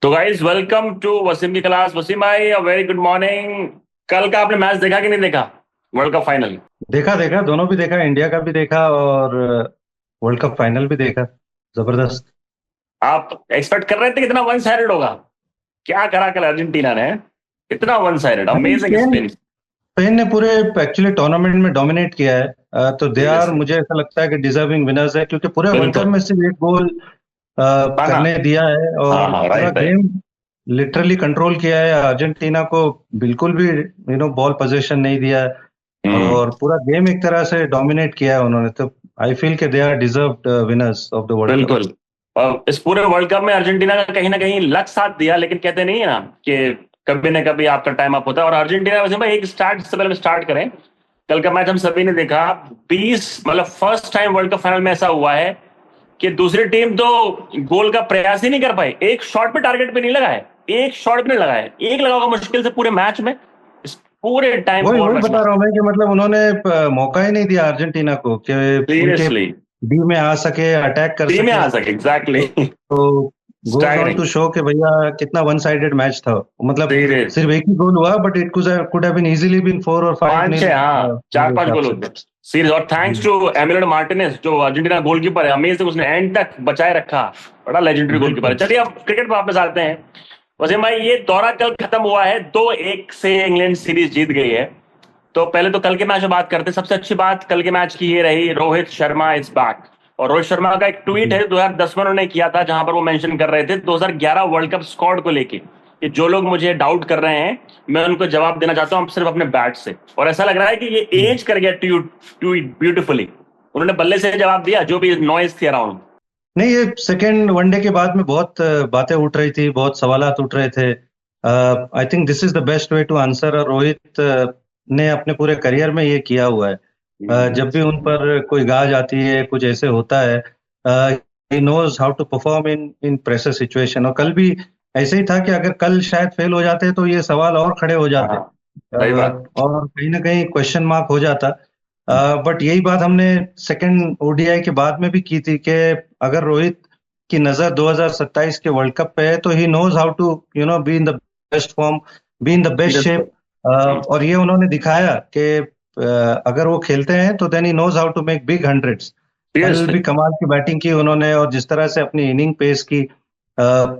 तो guys welcome to Wasim की class. Wasim भाई वेरी गुड मॉर्निंग। कल का आपने मैच देखा कि नहीं देखा? World cup final. देखा देखा दोनों भी देखा। इंडिया का भी देखा और वर्ल्ड कप फाइनल भी देखा। जबरदस्त। आप एक्सपेक्ट कर रहे थे कितना वन साइडेड होगा? क्या करा कल अर्जेंटीना ने। इतना वन साइडेड नहीं, अमेजिंग स्पेन स्पिन। स्पेन ने पूरे एक्चुअली टूर्नामेंट में डोमिनेट किया है। तो दे आर, सीरियसली। मुझे ऐसा लगता है कि डिजर्विंग विनर्स है, क्योंकि पूरे वर्ल्ड कप बिल्कुल। में सिर्फ एक गोल बना। करने दिया है हाँ और हाँ, पूरा right right. Game literally control किया है। अर्जेंटीना को बिल्कुल भी बॉल पोजीशन नहीं दिया है हम्म। और पूरा गेम एक तरह से डोमिनेट किया है उन्होंने। तो आई फील कि they are deserved winners of the world cup. बिल्कुल। और इस पूरे वर्ल्ड कप में अर्जेंटीना का कहीं ना कहीं लक साथ दिया, लेकिन कहते नहीं है ना कि कभी ना कभी आपका टाइम अप होता है। और अर्जेंटीना वैसे भाई एक स्टार्ट से पहले स्टार्ट करें। कल का मैच हम सभी ने देखा। 20 मतलब first time world cup final में ऐसा हुआ है कि दूसरी टीम तो गोल का प्रयास ही नहीं कर पाई। एक शॉट पे टारगेट पे नहीं लगा है। एक शॉट पे नहीं लगा है। एक लगा होगा मुश्किल से पूरे मैच में। इस पूरे टाइम वही बॉल वही रखना। बता रहा हूँ मैं कि मतलब उन्होंने मौका ही नहीं दिया अर्जेंटीना को कि उनके सीरियसली। डी में आ सके, अटैक कर टीम में सके। आ सके एग्जैक्टली। तो goes on staggering. To show कि भैया कितना वन साइडेड मैच था। मतलब सीरियस। सिर्फ एक ही गोल हुआ, but it could have been easily been 4 और 5 पांच नील छह, हाँ चार मेरे पांच हिसाब गोल से। होते हैं। सीरीज। और थैंक्स जी, टू एमिलियो मार्टिनेज जो अर्जेंटीना गोलकीपर है, अमेजिंग, उसने एंड तक बचाए रखा। बड़ा लेजेंडरी गोलकीपर है। बिल्कुल। चलिए अब क्रिकेट पे वापस आते हैं। वैसे भाई ये दौरा कल खत्म हुआ है, 2-1 से इंग्लैंड सीरीज जीत गई है। तो पहले तो कल के मैच में बात करते हैं। सबसे अच्छी बात कल के मैच की ये रही, रोहित शर्मा इज बैक। और रोहित शर्मा का एक ट्वीट जी, है 2010 में उन्होंने किया था, जहां पर वो मेंशन कर रहे थे 2011 वर्ल्ड कप स्क्वाड को लेके कि जो लोग मुझे डाउट कर रहे हैं, मैं उनको जवाब देना चाहता हूं सिर्फ अपने बैट से। और ऐसा लग रहा है कि ये जी। एज कर गया ट्वीट ट्वीट ब्यूटिफुली। उन्होंने बल्ले से जवाब दिया जो भी नॉइज थी अराउंड। नहीं, ये सेकेंड वनडे के बाद में बहुत बातें उठ रही थी, बहुत सवालात उठ रहे थे। I think this is the best way to answer. और रोहित ने अपने पूरे करियर में ये किया हुआ है। जब भी उन पर कोई गाज आती है, कुछ ऐसे होता है, he knows how to perform in in pressure situation. और कल भी ऐसे ही था कि अगर कल शायद फेल हो जाते तो ये सवाल और खड़े हो जाते। हाँ, सही बात। और कहीं ना कहीं क्वेश्चन मार्क हो जाता। बट यही बात हमने सेकंड ओडीआई के बाद में भी की थी कि अगर रोहित की नजर 2027 के वर्ल्ड कप पे है तो he knows how to be in the best form, be in the best shape. और ये उन्होंने दिखाया कि अगर वो खेलते हैं तो then he knows how to make big hundreds. कल सीरियसली। भी कमाल की बैटिंग की उन्होंने और जिस तरह से अपनी इनिंग पेश की,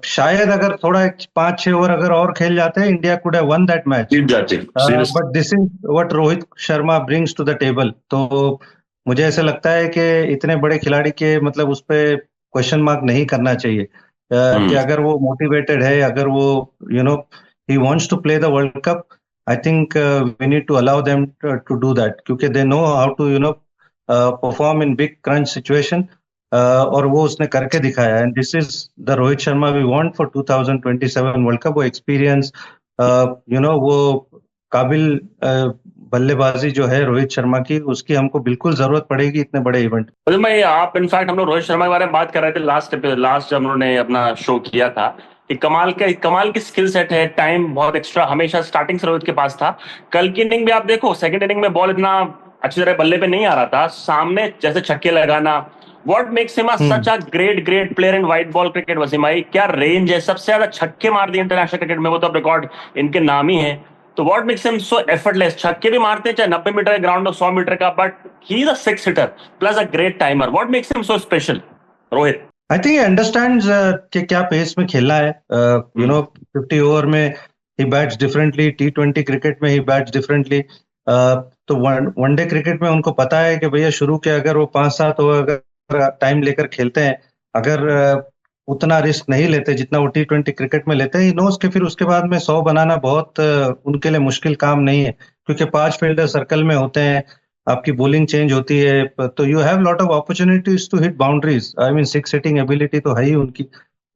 शायद अगर थोड़ा 5-6 ओवर अगर और खेल जाते हैं, India could have won that match. जीत जाती। Serious. But this is what Rohit Sharma brings to the table. तो मुझे ऐसा लगता है कि इतने बड़े खिलाड़ी के मतलब उस पे क्वेश्चन मार्क नहीं करना चाहिए। कि हम्म। अगर वो मोटिवेटेड है, अगर वो you know he wants to play the world cup, I think we need to allow them to do that, क्योंकि they know how to perform in big crunch situation. और वो उसने करके दिखाया। And this is the Rohit Sharma we want for 2027 world cup. वो experience, वो काबिल बल्लेबाजी जो है रोहित शर्मा की, उसकी हमको बिल्कुल जरूरत पड़ेगी इतने बड़े इवेंट। तो मैं आप इनफैक्ट हम लोग रोहित शर्मा के बारे में बात कर रहे थे लास्ट जब उन्होंने अपना शो किया था कि कमाल की स्किल सेट है। टाइम बहुत एक्स्ट्रा हमेशा स्टार्टिंग से रोहित के पास था। कल की इनिंग भी आप देखो, सेकंड इनिंग में बॉल इतना अच्छी तरह बल्ले पे नहीं आ रहा था, सामने जैसे छक्के लगाना। What makes him such hmm. A great great player in white ball cricket? Wasim भाई क्या रेंज है, सबसे ज्यादा छक्के मार दिए इंटरनेशनल क्रिकेट में, वो तो अब रिकॉर्ड इनके नाम ही है। तो what makes him so effortless? छक्के भी मारते हैं चाहे 90 मीटर के ग्राउंड हो, 100 मीटर का, but he is a six hitter plus a great timer. What makes him so special, Rohit? I think understands कि क्या पेस में खेलना है। हम्म। 50 ओवर में ही बैट्स डिफरेंटली, T20 क्रिकेट में ही बैट्स डिफरेंटली। तो वनडे क्रिकेट में उनको पता है कि भैया शुरू के अगर वो 5-7 ओवर अगर टाइम लेकर खेलते हैं, अगर उतना रिस्क नहीं लेते जितना वो T20 क्रिकेट में लेते हैं, ही नोस कि फिर उसके बाद में 100 बनाना बहुत उनके लिए मुश्किल काम नहीं है, क्योंकि 5 फील्डर सर्कल में होते हैं, आपकी बॉलिंग चेंज होती है, तो you have lot of opportunities to hit boundaries. I mean six hitting ability तो है ही उनकी।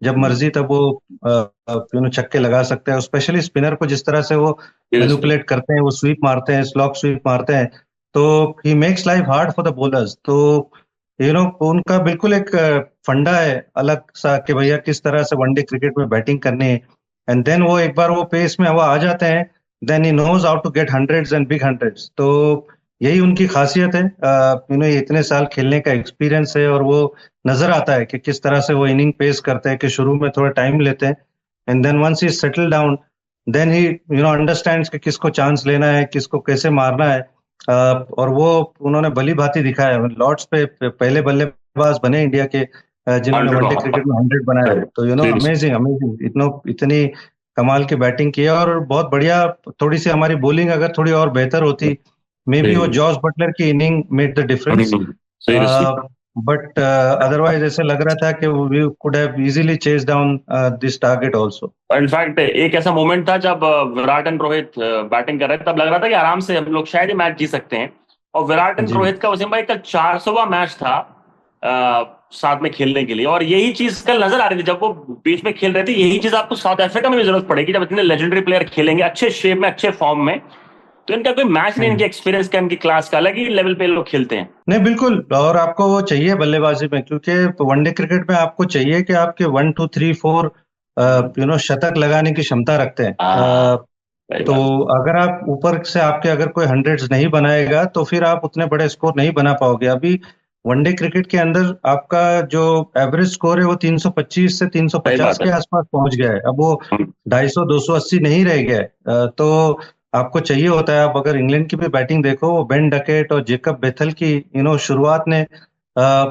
जब मर्जी तब वो छक्के लगा सकते हैं, स्पेशली स्पिनर को जिस तरह से वो सीरियसली। मैनिपुलेट करते हैं, वो स्वीप मारते हैं, स्लॉक स्वीप मारते हैं। तो he makes life hard for the bowlers. तो उनका बिल्कुल एक फंडा है अलग सा कि भैया किस तरह से वनडे क्रिकेट में बैटिंग करनी है। एंड देन वो एक बार वो पेस में वो आ जाते हैं, then he knows how to get hundreds and big hundreds. तो यही उनकी खासियत है। ये इतने साल खेलने का एक्सपीरियंस है और वो नजर आता है कि किस तरह से वो इनिंग पेस करते हैं, कि शुरू में थोड़ा टाइम लेते हैं, and then once he settle down, then he understands कि किसको चांस लेना है, किसको कैसे मारना है। और वो उन्होंने भली भांति दिखाया। लॉर्ड्स पे पहले बल्लेबाज बने इंडिया के जिन्होंने 100 वनडे क्रिकेट में 100 बनाया। तो सीरियसली। अमेजिंग अमेजिंग, इतनी कमाल की बैटिंग की है और बहुत बढ़िया। थोड़ी सी हमारी बॉलिंग अगर थोड़ी और बेहतर होती, मे बी वो जॉस बटलर की inning made the difference. Seriously. But otherwise ऐसे लग रहा था कि we could have easily chase down this target also. In fact एक ऐसा मोमेंट था जब विराट एंड रोहित बैटिंग कर रहे थे, तब लग रहा था कि आराम से हम लोग शायद ही मैच जीत सकते हैं। और विराट एंड जी रोहित का वसीम भाई कल 400वां मैच था साथ में खेलने के लिए, और यही चीज कल नजर आ रही थी जब वो बीच में खेल रहे थे। यही चीज आपको साउथ अफ्रीका में भी जरूरत पड़ेगी, जब इतने लेजेंडरी प्लेयर खेलेंगे अच्छे शेप में, अच्छे फॉर्म में। तो इनका कोई मैच नहीं, इनके एक्सपीरियंस का, इनकी क्लास का, अलग ही लेवल पे लोग खेलते हैं। नहीं, बिल्कुल। और आपको वो चाहिए बल्लेबाजी में, क्योंकि वनडे क्रिकेट में आपको चाहिए कि आपके 1 2 3 4 शतक लगाने की क्षमता रखते हैं। सही तो बात। अगर आप ऊपर से आपके अगर कोई हंड्रेड्स नहीं बनाएगा तो फिर आप उतने बड़े स्कोर नहीं बना पाओगे। अभी वनडे क्रिकेट के अंदर आपका जो एवरेज स्कोर है वो 325 से सही 350 बात के है। आसपास पहुंच गया है। अब वो 250 280 नहीं रह गया है। तो आपको चाहिए होता है। आप अगर इंग्लैंड की भी बैटिंग देखो, वो बेन डकेट और जेकब बेथल की शुरुआत ने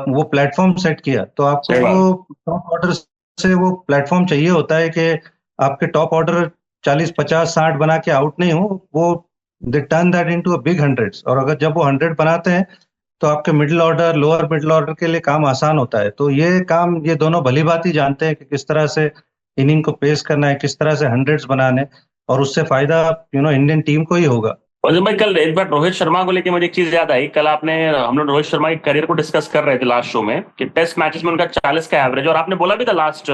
वो प्लेटफॉर्म सेट किया। तो आपको सही वो बात। टॉप ऑर्डर से वो प्लेटफॉर्म चाहिए होता है कि आपके टॉप ऑर्डर 40 50 60 बना के आउट नहीं हो, वो they turn that into a big hundreds. और अगर जब वो 100 बनाते हैं तो आपके middle order, lower middle order के लिए काम आसान होता है। तो ये काम ये दोनों भली भांति जानते हैं कि किस तरह से इनिंग को पेस करना है, किस तरह से हंड्रेड्स बनाने, और उससे फायदा इंडियन टीम को ही होगा। और जब भाई कल एक बार रोहित शर्मा को लेके मुझे एक चीज याद आई। कल आपने, हम लोग रोहित शर्मा के करियर को डिस्कस कर रहे थे लास्ट शो में, कि टेस्ट मैचेस में उनका 40 का एवरेज, और आपने बोला भी था लास्ट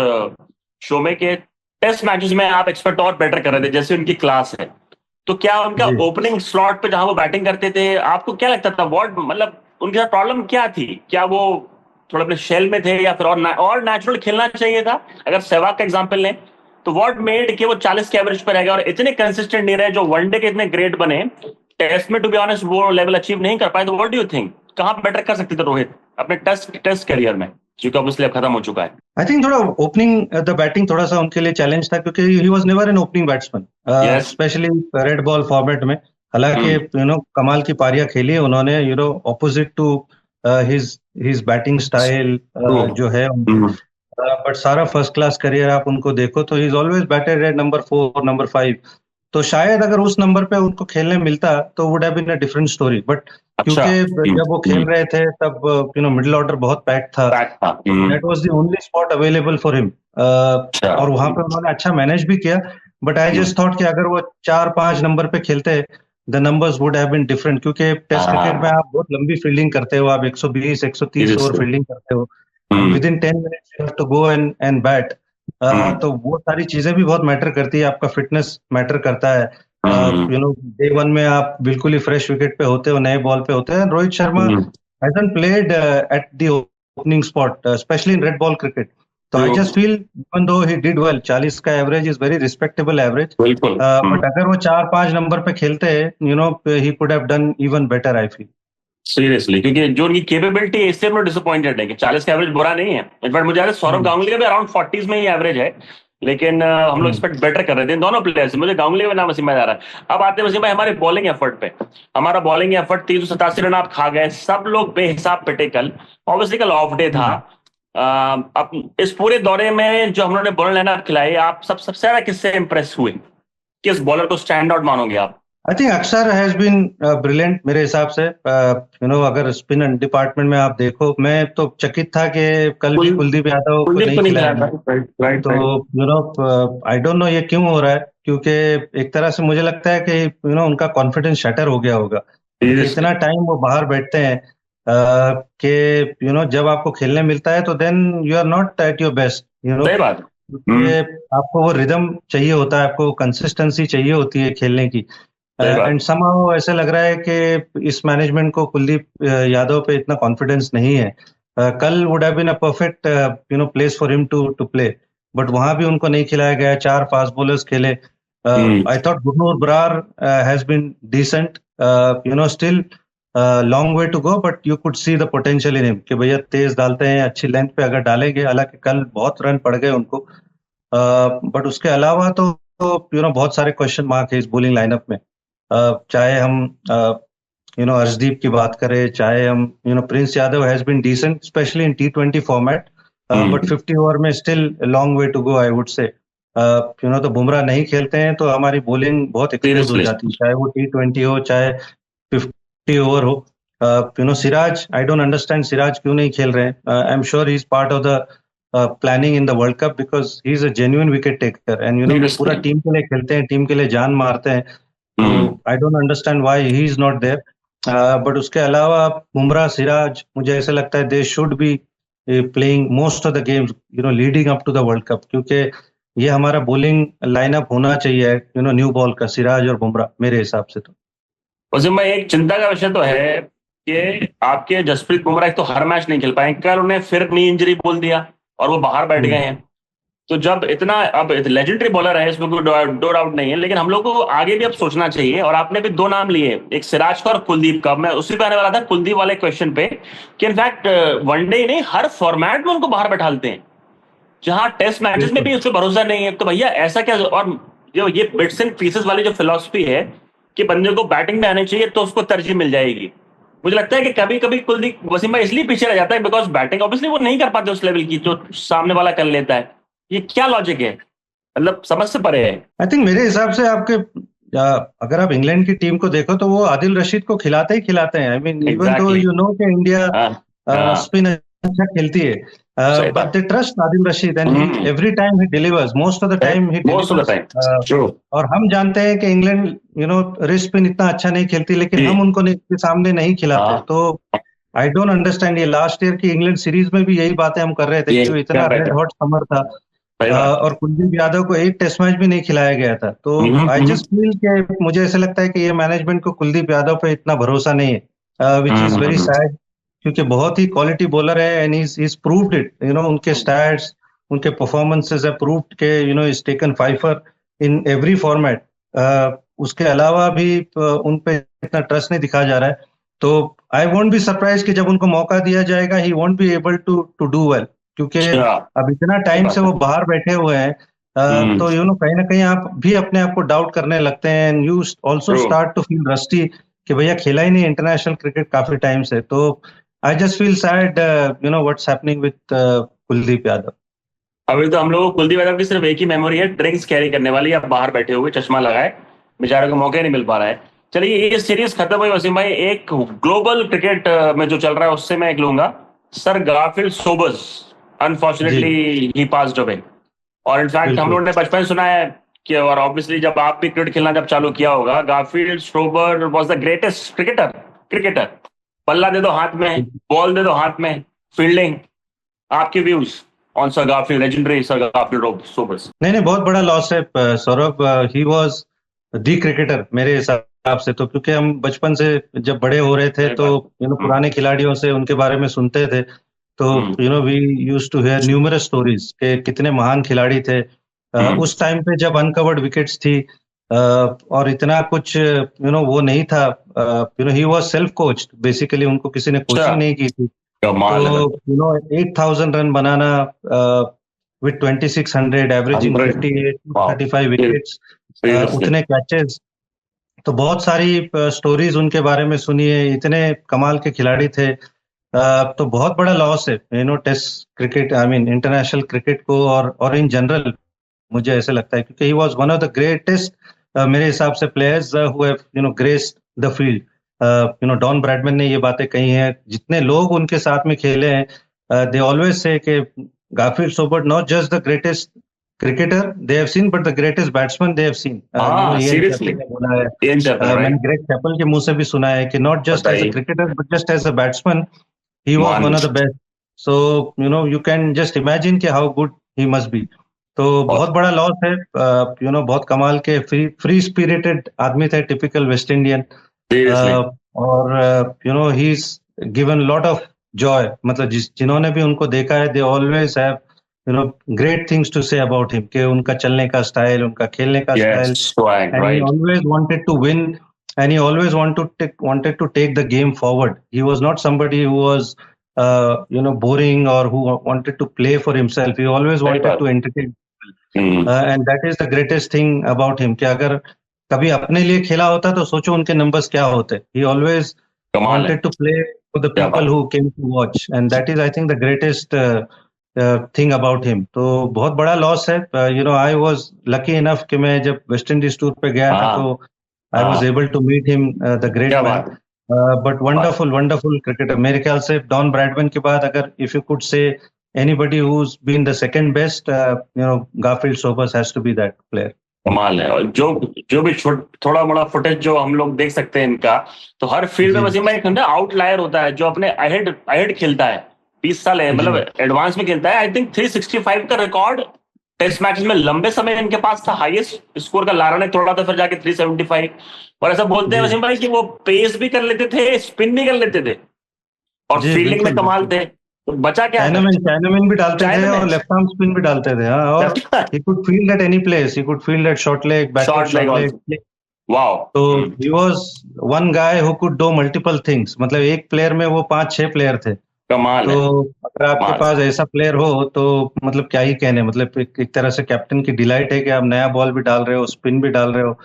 शो में कि टेस्ट मैचेस में आप एक्सपेक्ट और बेटर कर रहे थे जैसे उनकी क्लास है। तो क्या उनका जी ओपनिंग स्लॉट पे जहां वो बैटिंग करते थे, आपको क्या लगता था व्हाट, मतलब उनके साथ प्रॉब्लम क्या थी? क्या वो थोड़ा अपने शेल में थे, या फिर और नेचुरल खेलना चाहिए था? अगर सहवाग का एग्जांपल लें तो व्हाट मेड कि वो 40 के एवरेज पर रह गए और इतने कंसिस्टेंट नहीं रहे, जो वनडे के इतने ग्रेट बने, टेस्ट में टू बी ऑनेस्ट वो लेवल अचीव नहीं कर पाए। तो व्हाट डू यू थिंक, कहां बेटर कर सकते थे रोहित अपने टेस्ट करियर में, जो अब इसलिए खत्म हो चुका है? आई थिंक थोड़ा ओपनिंग द बैटिंग थोड़ा सा उनके लिए चैलेंज था, क्योंकि he was never an opening batsman, yes. Especially red ball format में। हालांकि कमाल की पारियां खेली है उन्होंने, opposite to his his batting style true. जो है उनकी। बट सारा फर्स्ट क्लास करियर आप उनको देखो तो he is always batted at number 4 number 5। तो शायद अगर उस नंबर पे उनको खेलने मिलता तो would have been a different story. But अच्छा। क्योंकि जब वो खेल रहे थे तब मिडिल ऑर्डर बहुत पैक्ड था, फैक्ट था। That was the only spot available for him. अच्छा। और वहां पे उन्होंने अच्छा मैनेज भी किया। बट आई जस्ट थॉट कि अगर वो 4 5 नंबर पे खेलते, the numbers would have been different. क्योंकि टेस्ट क्रिकेट में हाँ। आप बहुत लंबी फील्डिंग करते हो, आप 120 130 ओवर सीरियसली। फील्डिंग करते हो, and within 10 minutes you have to go and bat. तो वो सारी चीजें भी बहुत मैटर करती है, आपका फिटनेस मैटर करता है। डे वन में आप बिल्कुल ही फ्रेश विकेट पे होते हो, नए बॉल पे होते हैं। Rohit Sharma hasn't played at the opening spot, especially in red ball cricket. So I just feel even though he did well, 40 का average is very respectable average. बिल्कुल। बट अगर वो 4 5 नंबर पे खेलते, he could have done even better I feel. Seriously, क्योंकि जो उनकी capability है, इससे हम लोग डिसअपॉइंटेड है कि 40 का एवरेज बुरा नहीं है। इनफैक्ट मुझे याद है सौरव गांगुली का भी अराउंड 40s में ही एवरेज है, लेकिन हम लोग एक्सपेक्ट बेटर कर रहे थे इन दोनों प्लेयर से। मुझे गांगुली का नाम वसीम याद आ रहा है। अब आते हैं वसीम भाई हमारे बॉलिंग एफर्ट पे। हमारा बॉलिंग एफर्ट 387 रन आप खा गए, सब लोग बेहिसाब पिटे कल। ऑब्वियसली कल ऑफ डे था। अब इस पूरे दौरे में जो हम लोगों ने बॉलर लाइनअप खिलाई, आप सबसे ज्यादा किससे इंप्रेस हुए? किस बॉलर को स्टैंड आउट मानोगे आप? आई थिंक अक्षर हैज बीन ब्रिलियंट मेरे हिसाब से। अगर स्पिन डिपार्टमेंट में आप देखो, मैं तो चकित था कि कल भी कुलदीप यादव को कुलदीप नहीं को नहीं खिलाया खिलाया मैंने। था। राइट राइट तो राइट। आई डोंट नो ये क्यों हो रहा है, क्योंकि एक तरह से मुझे लगता है कि उनका कॉन्फिडेंस शटर हो गया होगा। सीरियसली। इतना टाइम वो बाहर बैठते हैं कि जब आपको खेलने मिलता है तो then you are not at your best. सही बात। क्योंकि आपको वो रिदम चाहिए होता है, आपको कंसिस्टेंसी चाहिए होती है खेलने की। सही एंड बात। समहाउ ऐसे लग रहा है कि इस मैनेजमेंट को कुलदीप यादव पे इतना कॉन्फिडेंस नहीं है। कल would have been a perfect place for him to play, but वहां भी उनको नहीं खिलाया गया। 4 फास्ट बॉलर्स खेले। I thought Gurnoor Brar has been decent, still long way to go, but you could see the potential in him कि भैया तेज डालते हैं, अच्छी लेंथ पे अगर डालेंगे। हालांकि कल बहुत रन पड़ गए उनको, बट उसके अलावा तो बहुत सारे क्वेश्चन मार्क है इस बॉलिंग लाइनअप में। चाहे हम अर्शदीप की बात करें, चाहे हम Prince Yadav has been decent specially in T20 format, but 50 over में still long way to go I would say. तो बुमराह नहीं खेलते हैं तो हमारी बॉलिंग बहुत एक्सपोज हो जाती है, चाहे वो T20 हो चाहे 50 ओवर हो। सिराज, आई डोंट अंडरस्टैंड सिराज क्यों नहीं खेल रहे हैं। I am sure he is part of the planning in the world cup because he is a genuine wicket taker and पूरा टीम के लिए खेलते हैं, टीम के लिए जान मारते हैं। तो I don't understand why he is not there. But उसके अलावा बुमराह, सिराज, मुझे ऐसा लगता है they should be playing most of the games leading up to the world cup, क्योंकि ये हमारा बॉलिंग लाइनअप होना चाहिए न्यू बॉल का, सिराज और बुमराह, मेरे हिसाब से। तो वैसे मैं एक चिंता का विषय तो है कि आपके जसप्रीत बुमराह तो हर मैच नहीं खेल पाए, कल उन्हें फिर नी इंजरी बोल दिया और वो बाहर बैठ गए हैं। तो जब इतना, अब लेजेंडरी बॉलर है, इसमें कोई दो डाउट नहीं है, लेकिन हम लोग को आगे भी अब सोचना चाहिए। और आपने भी 2 नाम लिए, एक सिराज का और कुलदीप का। मैं उसी पे आने वाला था, कुलदीप वाले क्वेश्चन पे, कि इनफैक्ट वनडे नहीं हर फॉर्मेट में उनको बाहर बैठाते हैं, जहां टेस्ट मैचेस में भी उस पर भरोसा नहीं है। तो भैया ऐसा क्या? और जो ये बिट्स एंड पीसेस वाली जो फिलॉसफी है कि बंदे को बैटिंग में आने चाहिए तो उसको तरजीह मिल जाएगी, मुझे लगता है कि कभी कभी कुलदीप, वसीम भाई इसलिए पीछे रह जाता है बिकॉज बैटिंग ऑब्वियसली वो नहीं कर पाते उस लेवल की जो सामने वाला कर लेता है। ये क्या लॉजिक है? मतलब समझ से परे है। आई थिंक मेरे हिसाब से आपके अगर आप इंग्लैंड की टीम को देखो तो वो आदिल रशीद को खिलाते ही खिलाते हैं। आई मीन इवन दो कि इंडिया स्पिन अच्छा खेलती है, but they trust Adil Rashid and every time he delivers, most of the time he delivers. और हम जानते हैं कि इंग्लैंड रिस्ट स्पिन इतना अच्छा नहीं खेलती, लेकिन हम उनको सामने नहीं खिलाते। तो आई डोंट अंडरस्टैंड। ये लास्ट ईयर की इंग्लैंड सीरीज में भी यही बातें हम कर रहे थे कि इतना रेड हॉट समर था और कुलदीप यादव को एक टेस्ट मैच भी नहीं खिलाया गया था। तो आई जस्ट फील कि मुझे ऐसा लगता है कि ये मैनेजमेंट को कुलदीप यादव पे इतना भरोसा नहीं है, विच इज वेरी सैड, क्योंकि बहुत ही क्वालिटी बॉलर है एंड इज प्रूव्ड इट। उनके स्टैट्स, उनके परफॉर्मेंसेस है प्रूव्ड के is taken 5 in every format. उसके अलावा भी उन पे इतना ट्रस्ट नहीं दिखाया जा रहा है। तो आई वोंट बी सरप्राइज कि जब उनको मौका दिया जाएगा he won't be able to do well, क्योंकि अब इतना टाइम से वो बाहर बैठे हुए हैं। तो कहीं ना कहीं आप भी अपने आप को डाउट करने लगते हैं and you also start to feel rusty कि भैया खेला ही नहीं इंटरनेशनल क्रिकेट काफी टाइम से। तो I just feel sad what's happening with Kuldeep Yadav. अभी तो हम लोग को कुलदीप यादव की सिर्फ एक ही मेमोरी है, ड्रिंक्स कैरी करने वाली, अब बाहर बैठे हुए चश्मा लगाए, बेचारे को मौका नहीं मिल पा रहा है। चलिए ये सीरीज खत्म हुई वसीम भाई, एक ग्लोबल क्रिकेट में जो चल रहा है उससे मैं एक लूंगा। Sir Garfield Sobers unfortunately he passed away. और इनफैक्ट हम लोगों ने बचपन सुना है कि, और ऑब्वियसली जब आप भी क्रिकेट खेलना जब चालू किया होगा, Garfield sober was the greatest cricketer. बल्ला दे दो हाथ में, बॉल दे दो हाथ में, फील्डिंग। आपके views on sir Garfield, legendary sir Garfield Sobers? नहीं, बहुत बड़ा लॉस है Saurabh. He was the cricketer मेरे हिसाब से, तो क्योंकि हम बचपन से जब बड़े हो रहे थे तो पुराने खिलाड़ियों से उनके बारे में सुनते थे। तो we used to hear numerous stories के कितने महान खिलाड़ी थे। उस टाइम पे जब अनकवर्ड विकेट्स थी और इतना कुछ वो नहीं था। He was self coached basically, उनको किसी ने कोचिंग नहीं की थी। तो 8,000 run banana with 2600 averaging 58-35 wickets, उतने कैचेस, तो बहुत सारी स्टोरीज उनके बारे में सुनी है। इतने कमाल के खिलाड़ी थे। तो बहुत बड़ा लॉस है test cricket, I mean international cricket को और इन जनरल, मुझे ऐसे लगता है, क्योंकि he was one of the greatest मेरे हिसाब से players who have graced the field. Don Bradman ने ये बातें कही हैं, जितने लोग उनके साथ में खेले हैं, दे ऑलवेज से कि Garfield Sobers not just the greatest cricketer they have seen but the greatest batsman they have seen. Seriously बोला है, मैंने ग्रेग चैपल के मुंह से भी सुना है कि not just as a cricketer but just as a batsman he was one of the best. So you can just imagine कि how good he must be. तो बहुत बड़ा लॉस है। बहुत कमाल के फ्री स्पिरिटेड आदमी थे, टिपिकल वेस्ट इंडियन। और he is given lot of joy, मतलब जिन्होंने भी उनको देखा है they always have great things to say about him, कि उनका चलने का स्टाइल, उनका खेलने का style, and he always wanted to win and he always wanted to take the game forward. He was not somebody who was boring or who wanted to play for himself. He always wanted to entertain. And that is the greatest thing about him कि अगर कभी अपने लिए खेला होता तो सोचो उनके नंबर्स क्या होते. ही ऑलवेज कमाल है. wanted to play for the क्या people बात. who came to watch, and that is I think the greatest thing about him. तो बहुत बड़ा लॉस है. I was lucky enough कि मैं जब वेस्ट इंडीज टूर पे गया था हाँ तो I was हाँ. able to meet him, the great क्या man. बात. But wonderful, wonderful cricketer. मेरे ख्याल से डॉन ब्रैडमैन के बाद अगर if you could say anybody who's been the second best, Garfield Sobers has to be that player. कमाल है. और जो भी थोड़ा बड़ा फुटेज जो हम लोग देख सकते हैं इनका, तो हर फील्ड में जी वसीम भाई एक ना आउटलायर होता है जो अपने अहेड खेलता है. 20 साल है, जी मतलब एडवांस में खेलता है. आई थिंक 365 का रिकॉर्ड टेस्ट मैचेस में लंबे समय इनके पास था. हाईएस्ट स्कोर का लारा ने तोड़ा था, फिर जाके 375. और ऐसा बोलते हैं जी वसीम भाई कि वो पेस भी कर लेते थे, स्पिन भी कर लेते थे, और जी फील्डिंग में बिल्कुल कमाल बिल्कुल. थे. तो बचा क्या है? चाइनामैन भी डालते थे और चाइनामैन. लेफ्ट आर्म स्पिन भी डालते थे. हाँ, और he could field at any place. He could field at short leg, backward short leg short leg. Also. Wow. तो he was one guy who could do multiple things. मतलब एक player में वो 5-6 प्लेयर थे. कमाल तो है. अगर आपके कमाल. पास ऐसा प्लेयर हो तो मतलब क्या ही कहने. मतलब एक तरह से कैप्टन की डिलाइट है कि आप नया बॉल भी डाल रहे हो, स्पिन भी डाल रहे हो,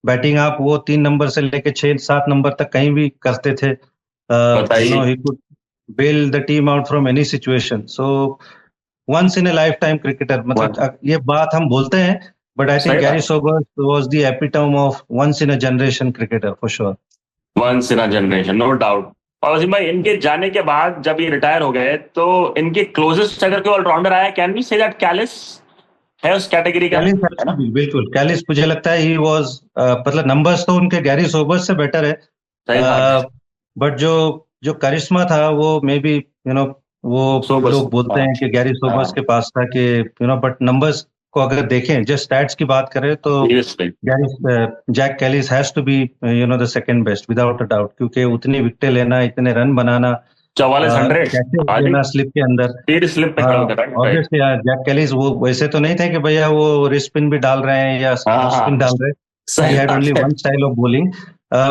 बैटिंग आप वो 3 नंबर से लेके 6-7 नंबर तक कहीं भी करते थे. बताइए. he could bail the team out from any situation. So once in a lifetime cricketer. मतलब ये बात हम बोलते हैं, but I think सही Gary बात. Sobers was the epitome of once in a generation cricketer for sure. Once in a generation, no doubt. और वसीम भाई इनके जाने के बाद जब ये रिटायर हो गए तो इनके क्लोजेस्ट अगर कोई ऑलराउंडर आया, can we say that Kallis है उस कैटेगरी का, कैलिस है ना? बिल्कुल. कैलिस मुझे लगता है he was मतलब नंबर्स तो उनके गैरी सोबर्स से बेटर है. सही बात है. बट जो जो करिश्मा था वो मे बी वो सोबर्स. लोग बोलते हैं कि गैरी सोबर्स के पास था कि बट नंबर्स को अगर देखें, जस्ट स्टैट्स की बात करें तो Gary Jack Kallis has to be the second best without a doubt. क्योंकि उतनी विकेटें लेना, इतने रन बनाना, 4400 कैसे लेना स्लिप के अंदर. तीर स्लिप पे खड़ा होता है. ऑब्वियसली जैक कैलिस वो वैसे तो नहीं थे कि भैया वो रिस्ट स्पिन भी डाल रहे हैं या स्पिन डाल रहे हैं. सही He had बात only है. one style of bowling.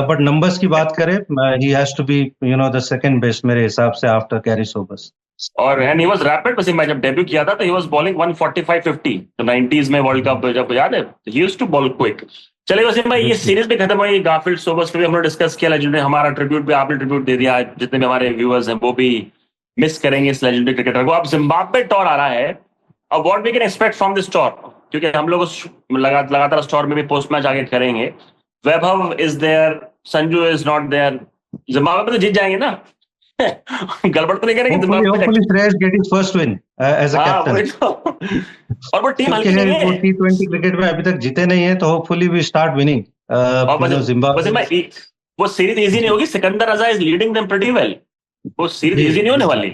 But numbers की बात करें, he has to be the second best मेरे हिसाब से after Gary Sobers. और and he was rapid. Wasim भाई जब डेब्यू किया था तो ही वाज बॉलिंग 145-50 तो 90s में वर्ल्ड कप जब याद है, he used to bowl quick. चलिए वसीम भाई, ये सीरीज भी खत्म हुई. गारफील्ड सोबर्स पे भी हमने डिस्कस किया. लेजेंडरी हमारा ट्रिब्यूट भी आपने ट्रिब्यूट दे दिया. जितने भी हमारे व्यूअर्स हैं वो भी मिस करेंगे इस लेजेंडरी क्रिकेटर को. अब जिम्बाब्वे टूर आ रहा है. अब what we can expect from this tour, क्योंकि हम लोग लगातार इस टूर में भी पोस्ट मैच आगे करेंगे. Vaibhav is there, Sanju is not there. Zimbabwe पे तो जीत जाएंगे ना? गड़बड़ तो नहीं करेंगे Hopefully Shreyas get his first win as a captain. और वो टीम हल्की नहीं है. वो T20 क्रिकेट में अभी तक जीते नहीं है, तो hopefully we start winning. Zimbabwe. वो सीरीज इजी नहीं होगी. Sikandar Raza is leading them pretty well. वो सीरीज इजी नहीं होने वाली.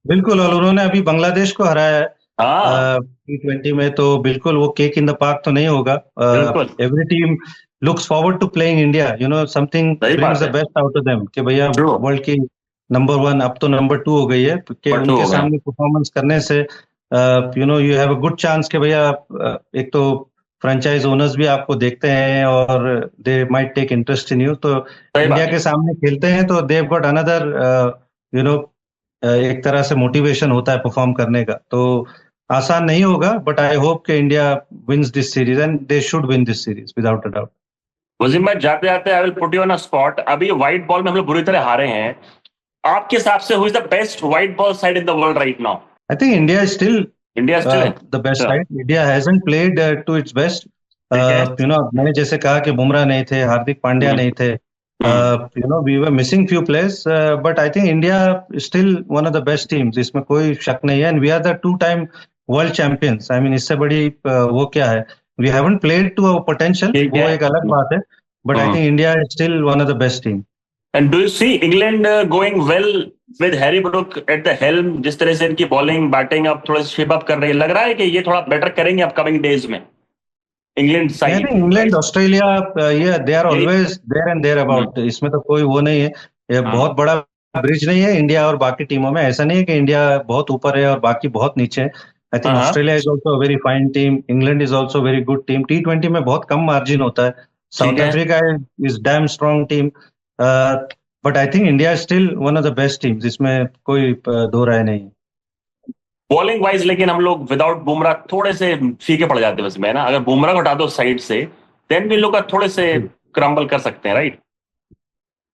बिल्कुल. और उन्होंने अभी बांग्लादेश को हराया है T20 में, तो बिल्कुल वो केक इन द पार्क तो नहीं होगा. Every team looks forward to playing India. Something brings the best out of them कि भैया वर्ल्ड की नंबर 1 अब तो नंबर 2 हो गई है, कि उनके सामने परफॉर्मेंस करने से you have a good chance कि भैया एक तो फ्रेंचाइज ओनर्स भी आपको देखते हैं और they might take interest in you. तो इंडिया के सामने खेलते हैं तो दे हैव गॉट अनदर एक तरह से मोटिवेशन होता है परफॉर्म करने का. तो आसान नहीं होगा, बट आई होप कि India wins this series and they should win this series without a doubt. Wasim भाई जाते जाते I will put you on a spot. अभी व्हाइट बॉल में हम लोग बुरी तरह हारे हैं. आपके हिसाब से who is the best white ball side in the world right now? I think India is still the best side. India hasn't played to its best. मैंने जैसे कहा कि बुमराह नहीं थे, हार्दिक पांड्या नहीं थे, we were missing few players, but I think India is still one of the best teams. इसमें कोई शक नहीं है, and we are the 2-time world champions. I mean इससे बड़ी वो क्या है? We haven't played to our potential. वो एक अलग बात है, but I think India is still one of the best team. And do you see England going well with Harry Brook at the helm? जिस तरह से इनकी bowling, batting अब थोड़ा शेप अप कर रही है, लग रहा है कि ये थोड़ा बेटर करेंगे अपकमिंग डेज में. इंग्लैंड साइड, इंग्लैंड, ऑस्ट्रेलिया, ये they are always there and there about. इसमें तो कोई वो नहीं है. ये बहुत बड़ा ब्रिज नहीं है इंडिया और बाकी टीमों में. ऐसा नहीं है कि इंडिया बहुत ऊपर है और बाकी बहुत नीचे है. I think Australia is also very fine team. England is also very good team. T20 में बहुत कम मार्जिन होता है. South Africa is damn strong team, but I think India is still one of the best teams. इसमें कोई दो राय नहीं. Bowling wise लेकिन हम लोग विदाउट बुमराह थोड़े से फीके पड़ जाते हैं उसमें ना, अगर बुमराह को हटा दो साइड से देन भी लोग थोड़े से क्रम्बल कर सकते हैं, राइट?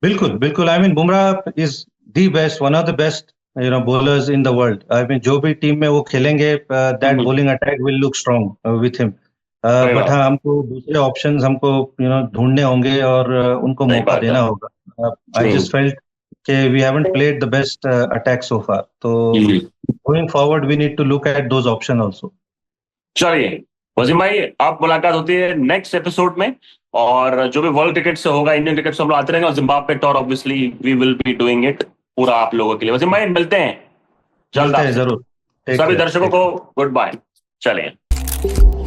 बिल्कुल बिल्कुल, I mean Bumrah is the best, one of the best bowlers in the world. I mean जो भी टीम में वो खेलेंगे that bowling attack will look strong with him. सही बट बात, हाँ, हमको दूसरे ऑप्शंस हमको ढूंढने होंगे और उनको सही मौका बात है। देना होगा। I true. जस्ट फेल्ट कि we haven't played the best attack so far, तो going forward we need to look at those option also. चलिए वसीम भाई, आप मुलाकात होती है नेक्स्ट एपिसोड में, और जो भी वर्ल्ड क्रिकेट से होगा, इंडियन क्रिकेट से हम लोग आते रहेंगे, और Zimbabwe tour obviously we will be doing it पूरा आप लोगों के लिए। वसीम भाई मिलते हैं जल्द मिलते हैं आपसे। जरूर। टेक सभी केयर, दर्शकों टेक को केयर। Good bye. चलिए।